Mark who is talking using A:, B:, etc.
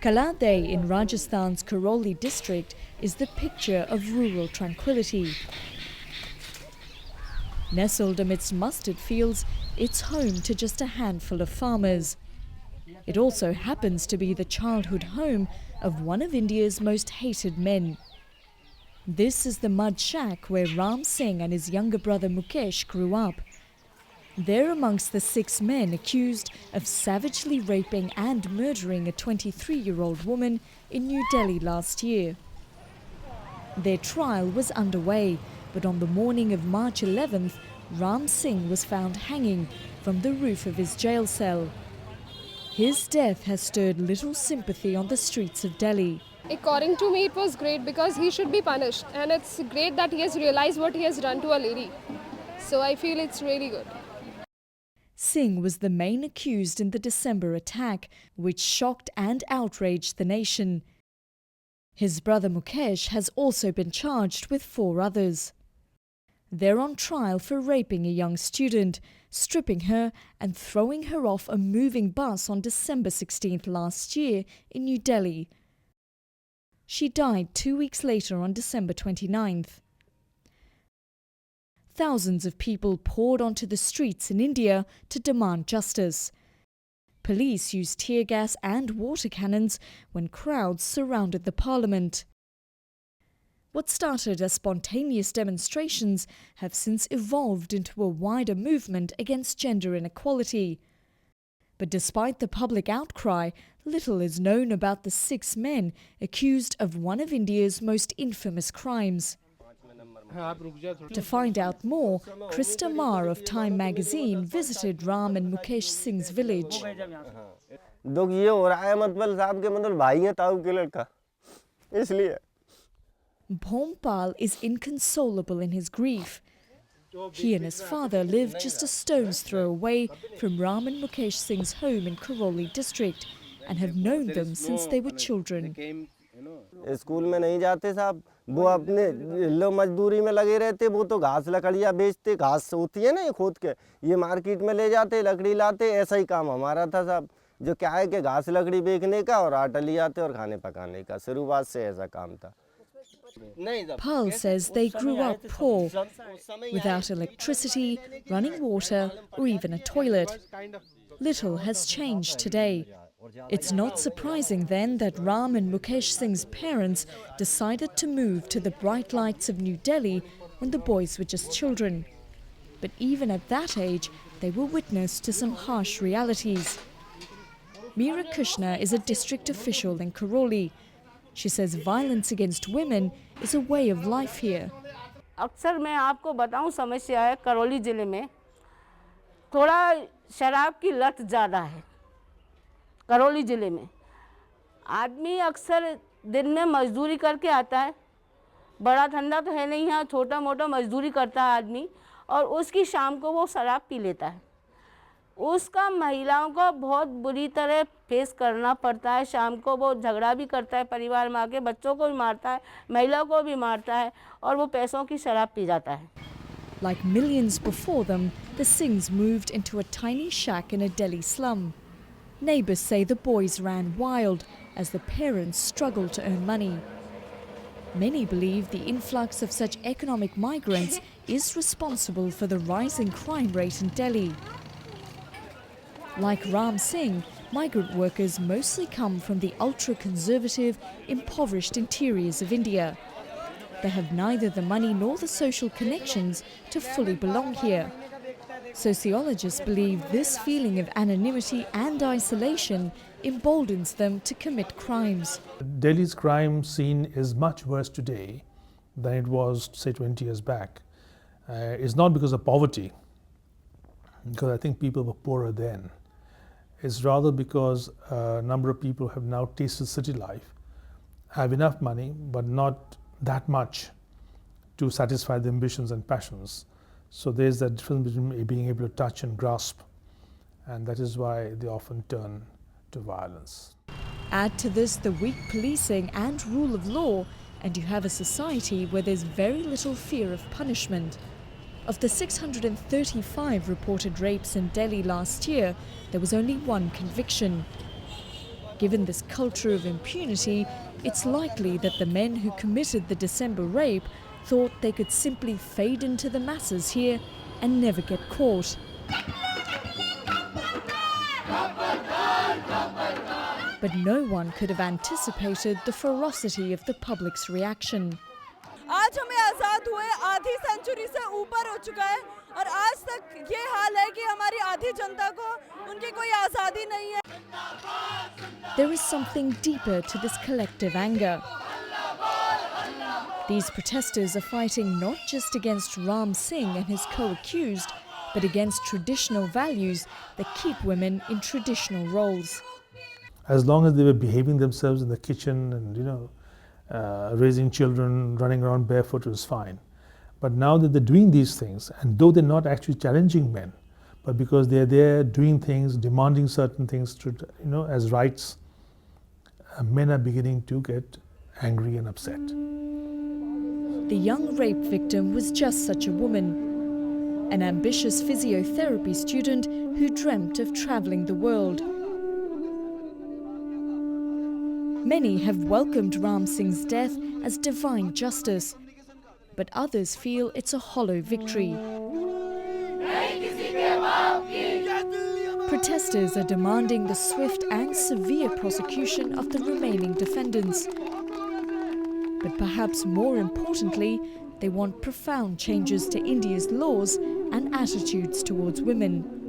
A: Kalade in Rajasthan's Karoli district is the picture of rural tranquility. Nestled amidst mustard fields, it's home to just a handful of farmers. It also happens to be the childhood home of one of India's most hated men. This is the mud shack where Ram Singh and his younger brother Mukesh grew up. They're amongst the 6 men accused of savagely raping and murdering a 23-year-old woman in New Delhi last year. Their trial was underway, but on the morning of March 11th, Ram Singh was found hanging from the roof of his jail cell. His death has stirred little sympathy on the streets of Delhi.
B: According to me, it was great because he should be punished, and it's great that he has realized what he has done to a lady. So I feel it's really good.
A: Singh was the main accused in the December attack, which shocked and outraged the nation. His brother Mukesh has also been charged with 4 others. They're on trial for raping a young student, stripping her and throwing her off a moving bus on December 16th last year in New Delhi. She died 2 weeks later on December 29th. Thousands of people poured onto the streets in India to demand justice. Police used tear gas and water cannons when crowds surrounded the parliament. What started as spontaneous demonstrations have since evolved into a wider movement against gender inequality. But despite the public outcry, little is known about the 6 men accused of one of India's most infamous crimes. To find out more, Krista Mahr of Time magazine visited Ram and Mukesh Singh's village. Bhompal is inconsolable in his grief. He and his father live just a stone's throw away from Ram and Mukesh Singh's home in Karoli district and have known them since they were children.
C: School में नहीं जाते साहब, वो अपने लो मजदूरी में लगे रहते, वो तो घास लकड़ियाँ बेचते, घास होती है ना ये खोद के, ये मार्केट में ले जाते, लकड़ी लाते, ऐसा ही काम हमारा था साहब, जो क्या है कि घास लकड़ी बेचने का और आटा ले आते और खाने पकाने का, शुरुआत से ऐसा काम था.
A: Pal says they grew up poor, without electricity, running water or even a toilet. Little has changed today. It's not surprising then that Ram and Mukesh Singh's parents decided to move to the bright lights of New Delhi when the boys were just children. But even at that age, they were witness to some harsh realities. Meera Krishna is a district official in Karoli. She says violence against women is a way of life here.
D: अक्सर मैं आपको बताऊं, समस्या है करौली जिले में थोड़ा शराब की लत ज़्यादा है. करौली ज़िले में आदमी अक्सर दिन में मजदूरी करके आता है, बड़ा धंधा तो है नहीं, यहाँ छोटा मोटा मजदूरी करता है आदमी, और उसकी शाम को वो शराब पी लेता है. उसका महिलाओं को बहुत बुरी तरह फेस करना पड़ता है. शाम को वो झगड़ा भी करता है, परिवार में आके बच्चों को भी मारता है, महिलाओं को भी मारता है, और वो पैसों की शराब पी जाता है.
A: Like millions before them, the Singhs moved into a tiny shack in a Delhi slum. Neighbours say the boys ran wild as the parents struggled to earn money. Many believe the influx of such economic migrants is responsible for the rising crime rate in Delhi. Like Ram Singh, migrant workers mostly come from the ultra-conservative, impoverished interiors of India. They have neither the money nor the social connections to fully belong here. Sociologists believe this feeling of anonymity and isolation emboldens them to commit crimes.
E: Delhi's crime scene is much worse today than it was, say, 20 years back. It's not because of poverty, because I think people were poorer then. It's rather because a number of people have now tasted city life, have enough money, but not that much to satisfy their ambitions and passions. So there's that difference between being able to touch and grasp, and that is why they often turn to violence.
A: Add to this the weak policing and rule of law, and you have a society where there's very little fear of punishment. Of the 635 reported rapes in Delhi last year, there was only one conviction. Given this culture of impunity, it's likely that the men who committed the December rape thought they could simply fade into the masses here and never get caught. But no one could have anticipated the ferocity of the public's reaction.
F: आज हमें आज़ाद हुए आधी century से ऊपर हो चुका है और आज तक ये हाल है कि हमारी आधी जनता को उनकी कोई आज़ादी नहीं है.
A: There is something deeper to this collective anger. These protesters are fighting not just against Ram Singh and his co-accused, but against traditional values that keep women in traditional roles.
E: As long as they were behaving themselves in the kitchen and, raising children, running around barefoot was fine. But now that they're doing these things, and though they're not actually challenging men, but because they're there doing things, demanding certain things, as rights, men are beginning to get angry and upset.
A: The young rape victim was just such a woman, an ambitious physiotherapy student who dreamt of traveling the world. Many have welcomed Ram Singh's death as divine justice, but others feel it's a hollow victory. Protesters are demanding the swift and severe prosecution of the remaining defendants. But perhaps more importantly, they want profound changes to India's laws and attitudes towards women.